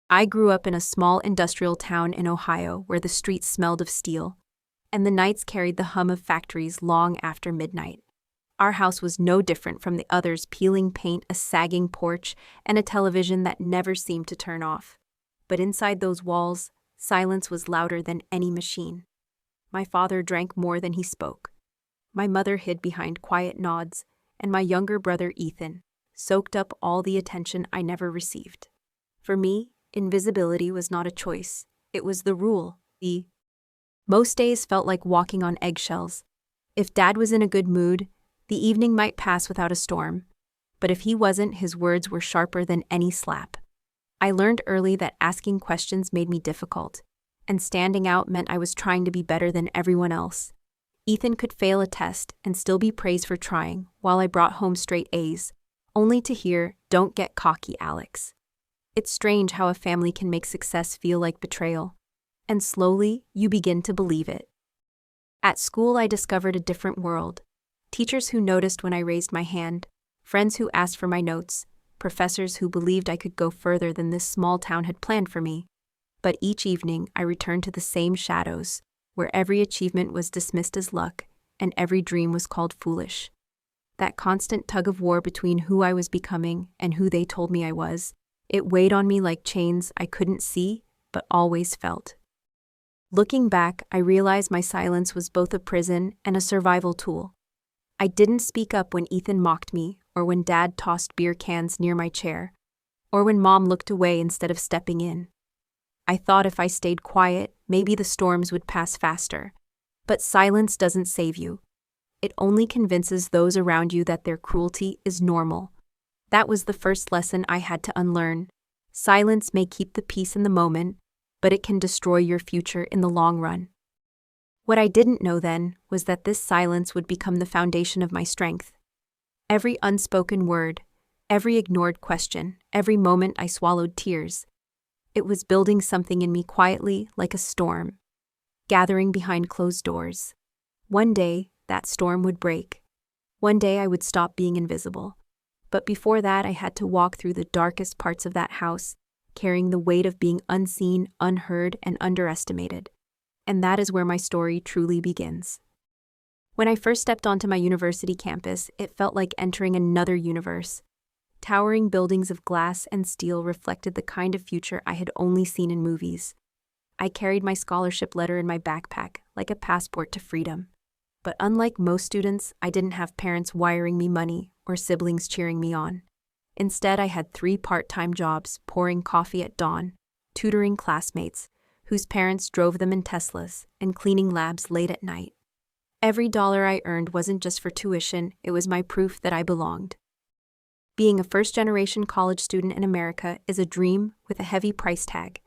I grew up in a small industrial town in Ohio where the streets smelled of steel, and the nights carried the hum of factories long after midnight. Our house was no different from the others, peeling paint, a sagging porch, and a television that never seemed to turn off. But inside those walls, silence was louder than any machine. My father drank more than he spoke. My mother hid behind quiet nods, and my younger brother Ethan soaked up all the attention I never received. For me, invisibility was not a choice, it was the rule. Most days felt like walking on eggshells. If Dad was in a good mood, the evening might pass without a storm, but if he wasn't, his words were sharper than any slap. I learned early that asking questions made me difficult, and standing out meant I was trying to be better than everyone else. Ethan could fail a test and still be praised for trying, while I brought home straight A's, only to hear, "Don't get cocky, Alex." It's strange how a family can make success feel like betrayal, and slowly you begin to believe it. At school, I discovered a different world. Teachers who noticed when I raised my hand, friends who asked for my notes, professors who believed I could go further than this small town had planned for me. But each evening, I returned to the same shadows, where every achievement was dismissed as luck, and every dream was called foolish. That constant tug of war between who I was becoming and who they told me I was, it weighed on me like chains I couldn't see, but always felt. Looking back, I realized my silence was both a prison and a survival tool. I didn't speak up when Ethan mocked me, or when Dad tossed beer cans near my chair, or when Mom looked away instead of stepping in. I thought if I stayed quiet, maybe the storms would pass faster. But silence doesn't save you. It only convinces those around you that their cruelty is normal. That was the first lesson I had to unlearn. Silence may keep the peace in the moment, but it can destroy your future in the long run. What I didn't know then was that this silence would become the foundation of my strength. Every unspoken word, every ignored question, every moment I swallowed tears, it was building something in me quietly like a storm, gathering behind closed doors. One day, that storm would break. One day I would stop being invisible. But before that, I had to walk through the darkest parts of that house, carrying the weight of being unseen, unheard, and underestimated. And that is where my story truly begins. When I first stepped onto my university campus, it felt like entering another universe. Towering buildings of glass and steel reflected the kind of future I had only seen in movies. I carried my scholarship letter in my backpack, like a passport to freedom. But unlike most students, I didn't have parents wiring me money or siblings cheering me on. Instead, I had 3 part-time jobs, pouring coffee at dawn, tutoring classmates, whose parents drove them in Teslas, and cleaning labs late at night. Every dollar I earned wasn't just for tuition, it was my proof that I belonged. Being a first-generation college student in America is a dream with a heavy price tag.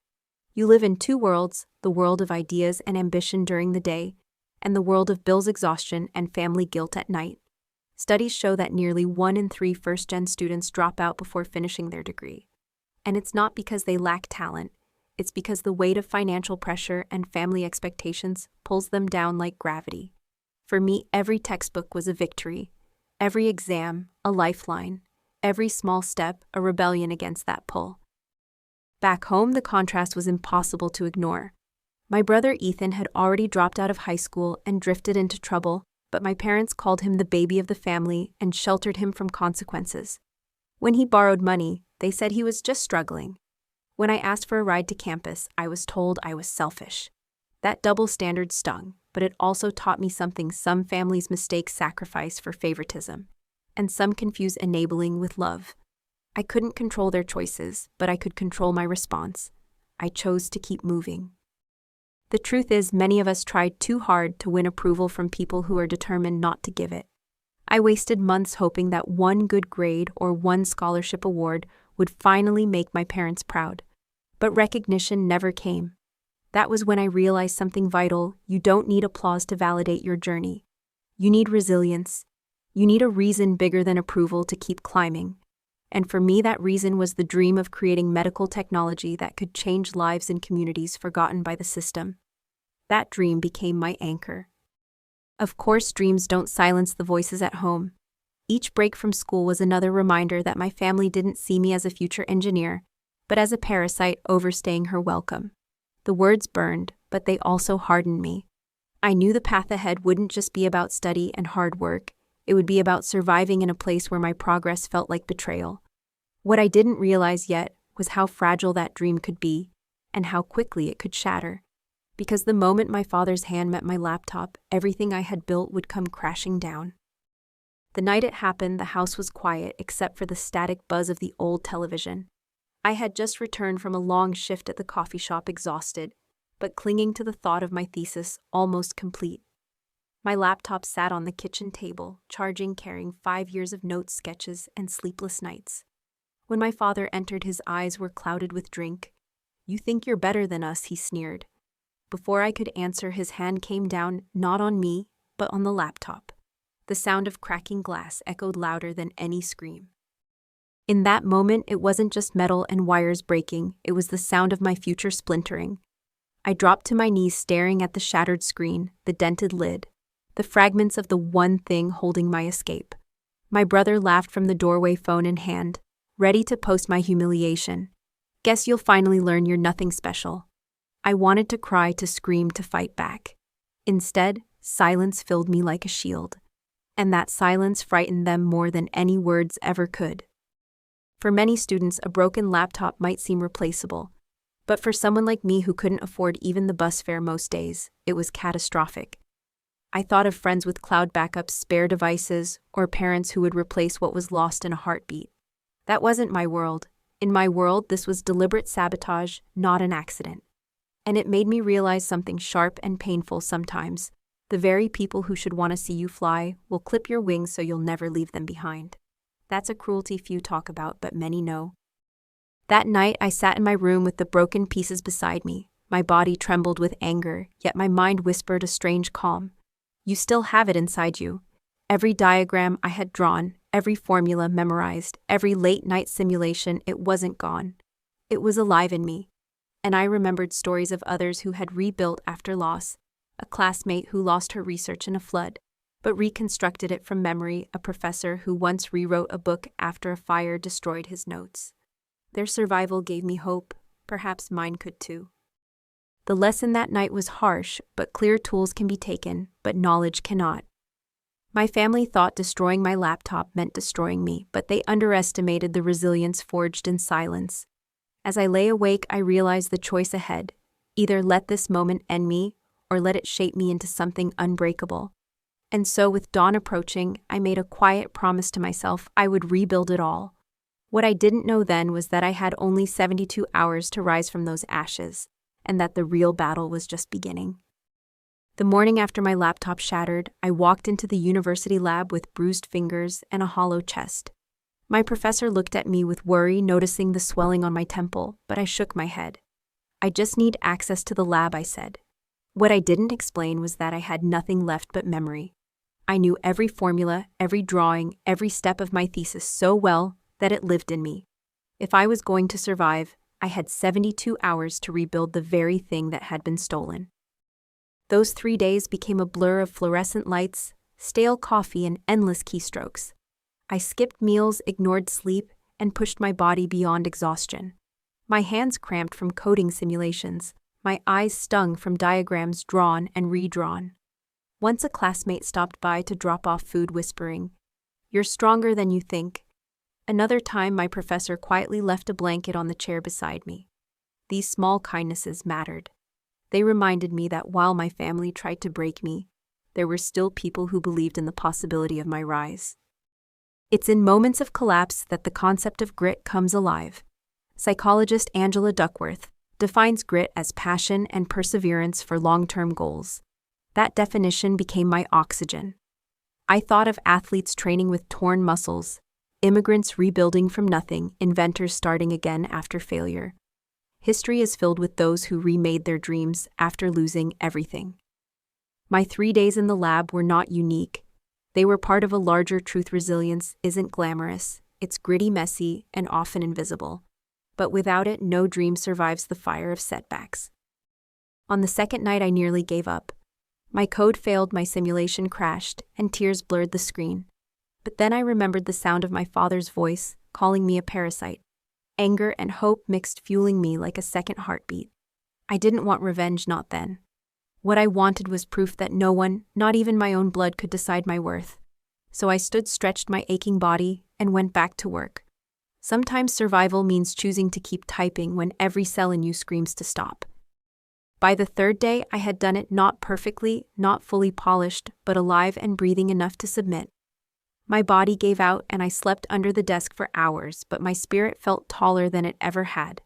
You live in 2 worlds, the world of ideas and ambition during the day, and the world of bills exhaustion and family guilt at night. Studies show that nearly 1 in 3 first-gen students drop out before finishing their degree. And it's not because they lack talent, it's because the weight of financial pressure and family expectations pulls them down like gravity. For me, every textbook was a victory, every exam a lifeline, every small step a rebellion against that pull. Back home, the contrast was impossible to ignore. My brother Ethan had already dropped out of high school and drifted into trouble, but my parents called him the baby of the family and sheltered him from consequences. When he borrowed money, they said he was just struggling. When I asked for a ride to campus, I was told I was selfish. That double standard stung, but it also taught me something some families mistake sacrifice for favoritism, and some confuse enabling with love. I couldn't control their choices, but I could control my response. I chose to keep moving. The truth is, many of us tried too hard to win approval from people who are determined not to give it. I wasted months hoping that one good grade or one scholarship award would finally make my parents proud. But recognition never came. That was when I realized something vital: you don't need applause to validate your journey. You need resilience. You need a reason bigger than approval to keep climbing. And for me, that reason was the dream of creating medical technology that could change lives in communities forgotten by the system. That dream became my anchor. Of course, dreams don't silence the voices at home. Each break from school was another reminder that my family didn't see me as a future engineer. but as a parasite overstaying her welcome. The words burned, but they also hardened me. I knew the path ahead wouldn't just be about study and hard work, it would be about surviving in a place where my progress felt like betrayal. What I didn't realize yet was how fragile that dream could be, and how quickly it could shatter. Because the moment my father's hand met my laptop, everything I had built would come crashing down. The night it happened, the house was quiet except for the static buzz of the old television. I had just returned from a long shift at the coffee shop, exhausted, but clinging to the thought of my thesis almost complete. My laptop sat on the kitchen table, charging, carrying 5 years of notes, sketches, and sleepless nights. When my father entered, his eyes were clouded with drink. "You think you're better than us," he sneered. Before I could answer, his hand came down, not on me, but on the laptop. The sound of cracking glass echoed louder than any scream. In that moment, it wasn't just metal and wires breaking, it was the sound of my future splintering. I dropped to my knees, staring at the shattered screen, the dented lid, the fragments of the one thing holding my escape. My brother laughed from the doorway, phone in hand, ready to post my humiliation. "Guess you'll finally learn you're nothing special." I wanted to cry, to scream, to fight back. Instead, silence filled me like a shield. And that silence frightened them more than any words ever could. For many students, a broken laptop might seem replaceable. But for someone like me who couldn't afford even the bus fare most days, it was catastrophic. I thought of friends with cloud backups, spare devices, or parents who would replace what was lost in a heartbeat. That wasn't my world. In my world, this was deliberate sabotage, not an accident. And it made me realize something sharp and painful sometimes. The very people who should want to see you fly will clip your wings so you'll never leave them behind. That's a cruelty few talk about, but many know. That night, I sat in my room with the broken pieces beside me. My body trembled with anger, yet my mind whispered a strange calm. You still have it inside you. Every diagram I had drawn, every formula memorized, every late-night simulation, it wasn't gone. It was alive in me. And I remembered stories of others who had rebuilt after loss, a classmate who lost her research in a flood, but reconstructed it from memory, a professor who once rewrote a book after a fire destroyed his notes. Their survival gave me hope, perhaps mine could too. The lesson that night was harsh, but clear. Tools can be taken, but knowledge cannot. My family thought destroying my laptop meant destroying me, but they underestimated the resilience forged in silence. As I lay awake, I realized the choice ahead: either let this moment end me, or let it shape me into something unbreakable. And so, with dawn approaching, I made a quiet promise to myself I would rebuild it all. What I didn't know then was that I had only 72 hours to rise from those ashes, and that the real battle was just beginning. The morning after my laptop shattered, I walked into the university lab with bruised fingers and a hollow chest. My professor looked at me with worry, noticing the swelling on my temple, but I shook my head. "I just need access to the lab," I said. What I didn't explain was that I had nothing left but memory. I knew every formula, every drawing, every step of my thesis so well that it lived in me. If I was going to survive, I had 72 hours to rebuild the very thing that had been stolen. Those 3 days became a blur of fluorescent lights, stale coffee, and endless keystrokes. I skipped meals, ignored sleep, and pushed my body beyond exhaustion. My hands cramped from coding simulations. My eyes stung from diagrams drawn and redrawn. Once a classmate stopped by to drop off food, whispering, "You're stronger than you think." Another time, my professor quietly left a blanket on the chair beside me. These small kindnesses mattered. They reminded me that while my family tried to break me, there were still people who believed in the possibility of my rise. It's in moments of collapse that the concept of grit comes alive. Psychologist Angela Duckworth defines grit as passion and perseverance for long-term goals. That definition became my oxygen. I thought of athletes training with torn muscles, immigrants rebuilding from nothing, inventors starting again after failure. History is filled with those who remade their dreams after losing everything. My 3 days in the lab were not unique. They were part of a larger truth. Resilience isn't glamorous, it's gritty, messy, and often invisible. But without it, no dream survives the fire of setbacks. On the second night, I nearly gave up. My code failed, my simulation crashed, and tears blurred the screen. But then I remembered the sound of my father's voice, calling me a parasite. anger and hope mixed, fueling me like a second heartbeat. I didn't want revenge, not then. What I wanted was proof that no one, not even my own blood, could decide my worth. So I stood, stretched my aching body, and went back to work. Sometimes survival means choosing to keep typing when every cell in you screams to stop. By the third day, I had done it, not perfectly, not fully polished, but alive and breathing enough to submit. My body gave out and I slept under the desk for hours, but my spirit felt taller than it ever had.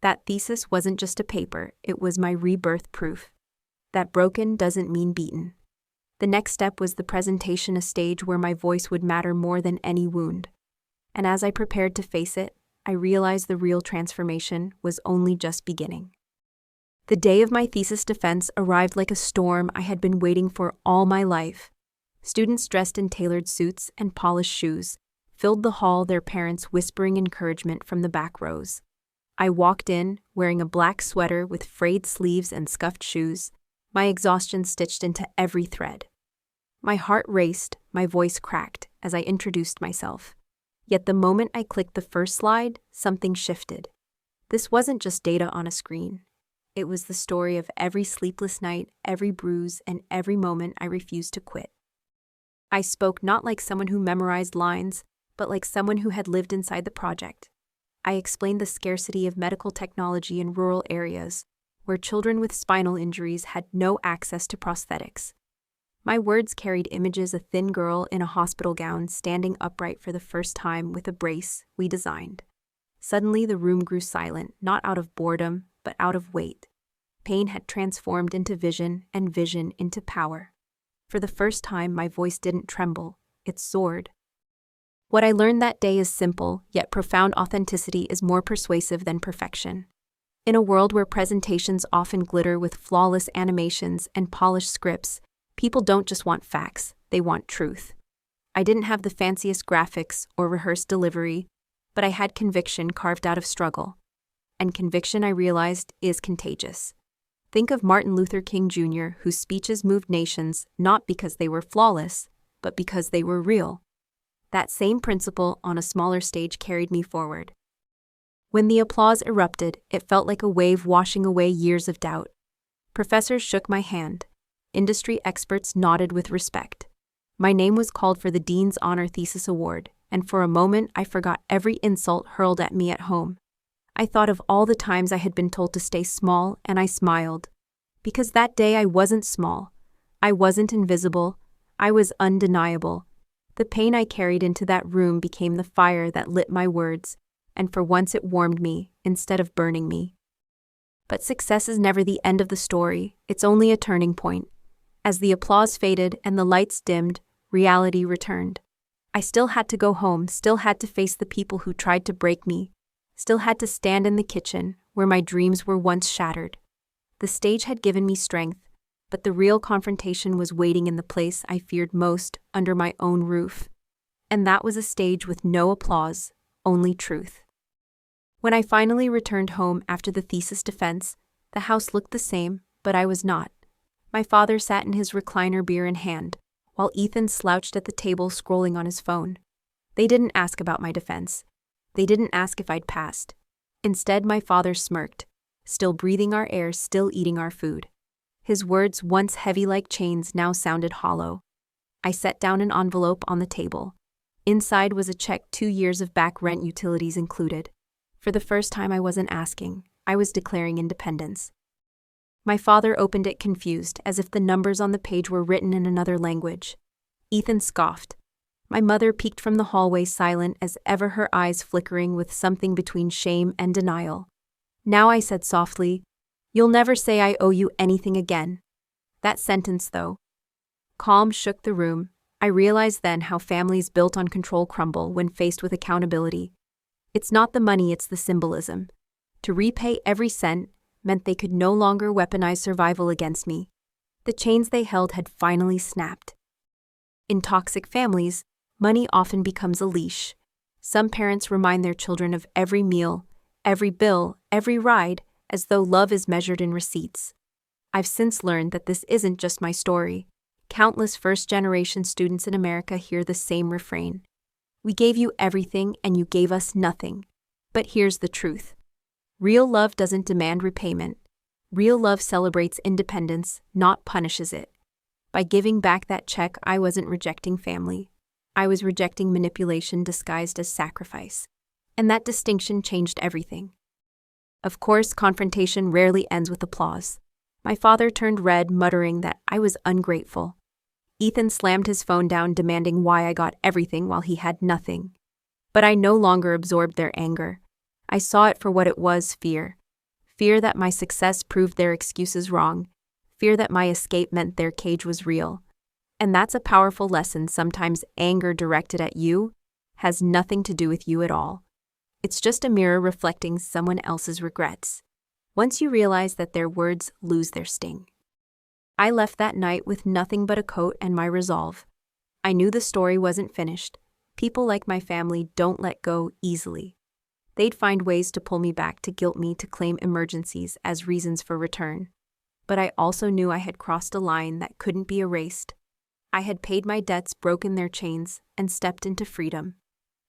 That thesis wasn't just a paper, it was my rebirth proof. That broken doesn't mean beaten. The next step was the presentation, a stage where my voice would matter more than any wound. And as I prepared to face it, I realized the real transformation was only just beginning. The day of my thesis defense arrived like a storm I had been waiting for all my life. Students dressed in tailored suits and polished shoes filled the hall, their parents whispering encouragement from the back rows. I walked in, wearing a black sweater with frayed sleeves and scuffed shoes, my exhaustion stitched into every thread. My heart raced, my voice cracked as I introduced myself. Yet the moment I clicked the first slide, something shifted. This wasn't just data on a screen. It was the story of every sleepless night, every bruise, and every moment I refused to quit. I spoke not like someone who memorized lines, but like someone who had lived inside the project. I explained the scarcity of medical technology in rural areas, where children with spinal injuries had no access to prosthetics. My words carried images: a thin girl in a hospital gown standing upright for the first time with a brace we designed. Suddenly the room grew silent, not out of boredom, but out of weight. Pain had transformed into vision, and vision into power. For the first time, my voice didn't tremble, it soared. What I learned that day is simple, yet profound: authenticity is more persuasive than perfection. In a world where presentations often glitter with flawless animations and polished scripts, people don't just want facts, they want truth. I didn't have the fanciest graphics or rehearsed delivery, but I had conviction carved out of struggle. And conviction, I realized, is contagious. Think of Martin Luther King Jr., whose speeches moved nations not because they were flawless, but because they were real. That same principle on a smaller stage carried me forward. When the applause erupted, it felt like a wave washing away years of doubt. Professors shook my hand. Industry experts nodded with respect. My name was called for the Dean's Honor Thesis Award, and for a moment I forgot every insult hurled at me at home. I thought of all the times I had been told to stay small, and I smiled. Because that day I wasn't small. I wasn't invisible. I was undeniable. The pain I carried into that room became the fire that lit my words, and for once it warmed me instead of burning me. But success is never the end of the story, it's only a turning point. As the applause faded and the lights dimmed, reality returned. I still had to go home, still had to face the people who tried to break me, still had to stand in the kitchen where my dreams were once shattered. The stage had given me strength, but the real confrontation was waiting in the place I feared most, under my own roof. And that was a stage with no applause, only truth. When I finally returned home after the thesis defense, the house looked the same, but I was not. My father sat in his recliner, beer in hand, while Ethan slouched at the table scrolling on his phone. They didn't ask about my defense. They didn't ask if I'd passed. Instead, my father smirked, still breathing our air, still eating our food. His words, once heavy like chains, now sounded hollow. I set down an envelope on the table. Inside was a check, 2 years of back rent, utilities included. For the first time, I wasn't asking. I was declaring independence. My father opened it confused, as if the numbers on the page were written in another language. Ethan scoffed. My mother peeked from the hallway, silent as ever, her eyes flickering with something between shame and denial. Now I said softly, "You'll never say I owe you anything again." That sentence, though. Calm shook the room. I realized then how families built on control crumble when faced with accountability. It's not the money, it's the symbolism. To repay every cent meant they could no longer weaponize survival against me. The chains they held had finally snapped. In toxic families, money often becomes a leash. Some parents remind their children of every meal, every bill, every ride, as though love is measured in receipts. I've since learned that this isn't just my story. Countless first-generation students in America hear the same refrain. We gave you everything and you gave us nothing. But here's the truth. Real love doesn't demand repayment. Real love celebrates independence, not punishes it. By giving back that check, I wasn't rejecting family. I was rejecting manipulation disguised as sacrifice. And that distinction changed everything. Of course, confrontation rarely ends with applause. My father turned red, muttering that I was ungrateful. Ethan slammed his phone down, demanding why I got everything while he had nothing. But I no longer absorbed their anger. I saw it for what it was: fear. Fear that my success proved their excuses wrong. Fear that my escape meant their cage was real. And that's a powerful lesson. Sometimes anger directed at you has nothing to do with you at all. It's just a mirror reflecting someone else's regrets. Once you realize that, their words lose their sting. I left that night with nothing but a coat and my resolve. I knew the story wasn't finished. People like my family don't let go easily. They'd find ways to pull me back, to guilt me, to claim emergencies as reasons for return. But I also knew I had crossed a line that couldn't be erased. I had paid my debts, broken their chains, and stepped into freedom.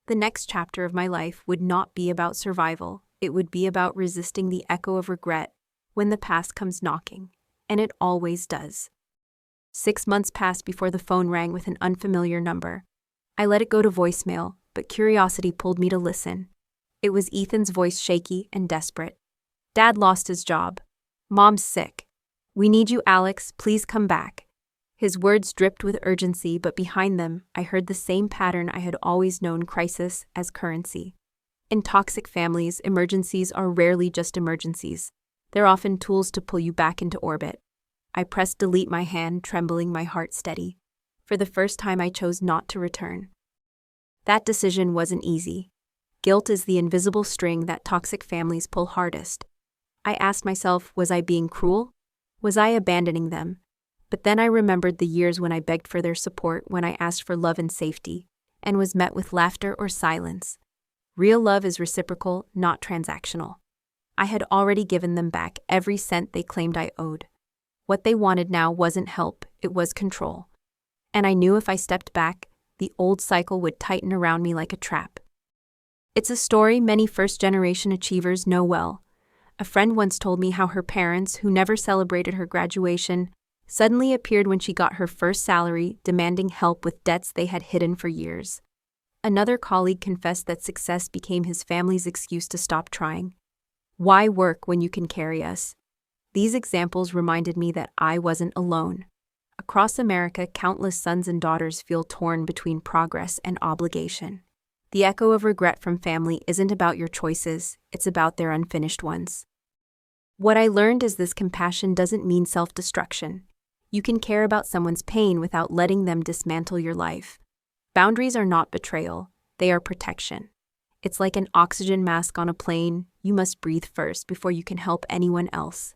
The next chapter of my life would not be about survival. It would be about resisting the echo of regret when the past comes knocking. And it always does. 6 months passed before the phone rang with an unfamiliar number. I let it go to voicemail, but curiosity pulled me to listen. It was Ethan's voice, shaky and desperate. "Dad lost his job. Mom's sick. We need you, Alex. Please come back." His words dripped with urgency, but behind them, I heard the same pattern I had always known: crisis as currency. In toxic families, emergencies are rarely just emergencies. They're often tools to pull you back into orbit. I pressed delete, my hand trembling, my heart steady. For the first time, I chose not to return. That decision wasn't easy. Guilt is the invisible string that toxic families pull hardest. I asked myself, was I being cruel? Was I abandoning them? But then I remembered the years when I begged for their support, when I asked for love and safety, and was met with laughter or silence. Real love is reciprocal, not transactional. I had already given them back every cent they claimed I owed. What they wanted now wasn't help, it was control. And I knew if I stepped back, the old cycle would tighten around me like a trap. It's a story many first-generation achievers know well. A friend once told me how her parents, who never celebrated her graduation, suddenly appeared when she got her first salary, demanding help with debts they had hidden for years. Another colleague confessed that success became his family's excuse to stop trying. Why work when you can carry us? These examples reminded me that I wasn't alone. Across America, countless sons and daughters feel torn between progress and obligation. The echo of regret from family isn't about your choices, it's about their unfinished ones. What I learned is this: compassion doesn't mean self-destruction. You can care about someone's pain without letting them dismantle your life. Boundaries are not betrayal, they are protection. It's like an oxygen mask on a plane. You must breathe first before you can help anyone else.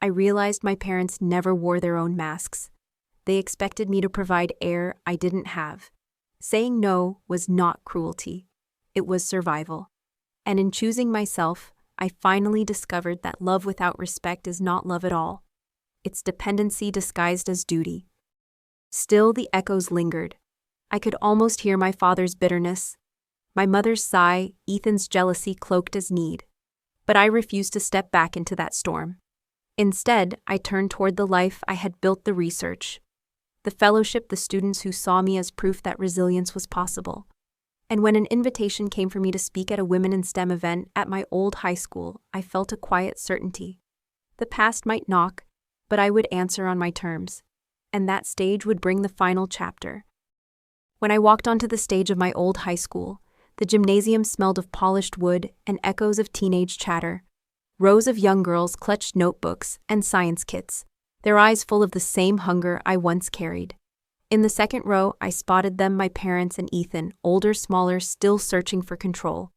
I realized my parents never wore their own masks. They expected me to provide air I didn't have. Saying no was not cruelty. It was survival. And in choosing myself, I finally discovered that love without respect is not love at all. It's dependency disguised as duty. Still, the echoes lingered. I could almost hear my father's bitterness, my mother's sigh, Ethan's jealousy cloaked as need. But I refused to step back into that storm. Instead, I turned toward the life I had built: the research, the fellowship, the students who saw me as proof that resilience was possible. And when an invitation came for me to speak at a Women in STEM event at my old high school, I felt a quiet certainty. The past might knock, but I would answer on my terms. And that stage would bring the final chapter. When I walked onto the stage of my old high school, the gymnasium smelled of polished wood and echoes of teenage chatter. Rows of young girls clutched notebooks and science kits, their eyes full of the same hunger I once carried. In the second row, I spotted them, my parents and Ethan, older, smaller, still searching for control.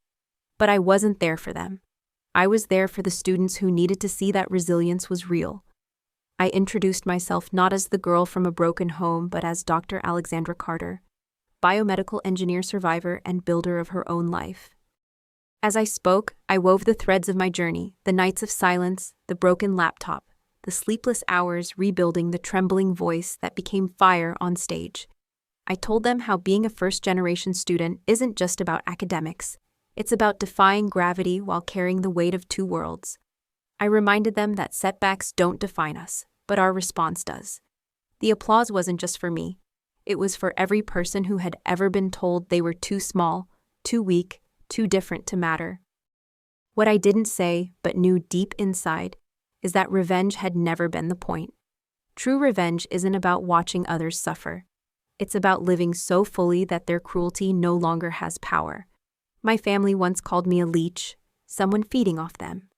But I wasn't there for them. I was there for the students who needed to see that resilience was real. I introduced myself not as the girl from a broken home, but as Dr. Alexandra Carter, biomedical engineer, survivor, and builder of her own life. As I spoke, I wove the threads of my journey: the nights of silence, the broken laptop, the sleepless hours rebuilding the trembling voice that became fire on stage. I told them how being a first-generation student isn't just about academics. It's about defying gravity while carrying the weight of two worlds. I reminded them that setbacks don't define us, but our response does. The applause wasn't just for me. It was for every person who had ever been told they were too small, too weak, too different to matter. What I didn't say, but knew deep inside, is that revenge had never been the point. True revenge isn't about watching others suffer. It's about living so fully that their cruelty no longer has power. My family once called me a leech, someone feeding off them.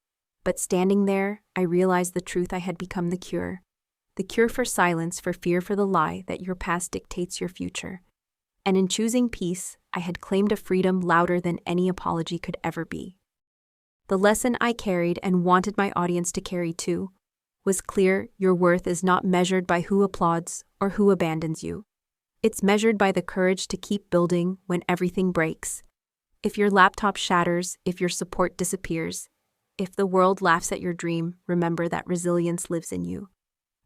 But standing there, I realized the truth I had become the cure. The cure for silence, for fear for the lie that your past dictates your future. And in choosing peace, I had claimed a freedom louder than any apology could ever be. The lesson I carried and wanted my audience to carry too was clear: your worth is not measured by who applauds or who abandons you. It's measured by the courage to keep building when everything breaks. If your laptop shatters, if your support disappears, if the world laughs at your dream, remember that resilience lives in you.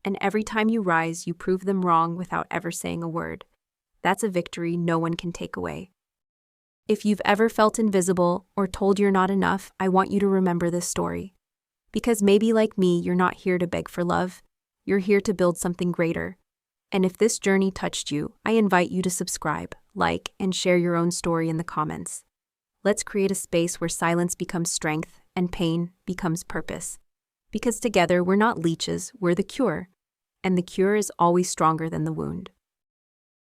And every time you rise, you prove them wrong without ever saying a word. That's a victory no one can take away. If you've ever felt invisible or told you're not enough, I want you to remember this story. Because maybe like me, you're not here to beg for love. You're here to build something greater. And if this journey touched you, I invite you to subscribe, like, and share your own story in the comments. Let's create a space where silence becomes strength and pain becomes purpose. Because together we're not leeches, we're the cure. And the cure is always stronger than the wound.